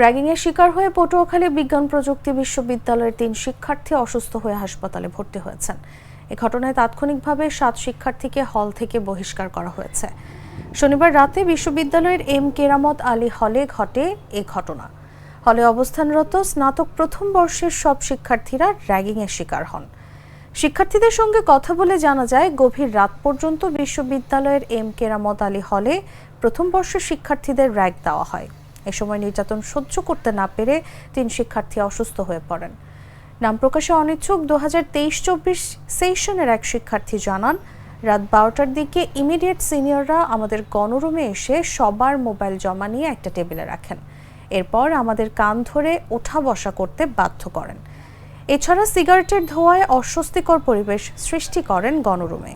র্যাগিংয়ের শিকার হয়ে পটুয়াখালী বিজ্ঞান প্রযুক্তি বিশ্ববিদ্যালয়ের 3 শিক্ষার্থী অসুস্থ হয়ে হাসপাতালে ভর্তি হয়েছেন। এ ঘটনায় তাৎক্ষণিকভাবে 7 শিক্ষার্থীকে হল থেকে বহিষ্কার করা হয়েছে। শনিবার রাতে বিশ্ববিদ্যালয়ের এম কেরামত আলী হলে ঘটে এ ঘটনা। হলে অবস্থানরত স্নাতক প্রথম বর্ষের সব শিক্ষার্থীরা র্যাগিংয়ের শিকার হন। শিক্ষার্থীদের সঙ্গে কথা বলে জানা যায়, গভীর রাত পর্যন্ত বিশ্ববিদ্যালয়ের এম কেরামত আলী হলে প্রথম বর্ষের শিক্ষার্থীদের র্যাগ দেওয়া হয়। এ সময় নির্যাতন সহ্য করতে না পেরে 3 শিক্ষার্থী অসুস্থ হয়ে পড়েন। নাম প্রকাশে অনিচ্ছুক 2023-24 সেশনের এক শিক্ষার্থী জানান, রাত 12টার দিকে ইমিডিয়েট সিনিয়ররা আমাদের গণরুমে এসে সবার মোবাইল জমা নিয়ে একটা টেবিলে রাখেন। এরপর আমাদের কান ধরে ওঠা বসা করতে বাধ্য করেন। এছাড়া সিগারেটের ধোঁয়ায় অস্বস্তিকর পরিবেশ সৃষ্টি করেন গণরুমে।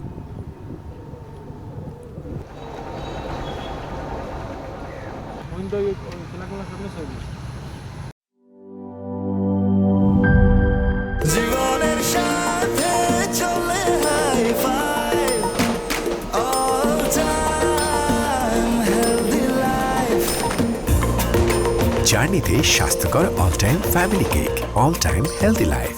জীবনের সাথে চলে hi-fi, all time healthy life। জার্নিতে স্বাস্থ্যকর all time family cake, all time healthy life.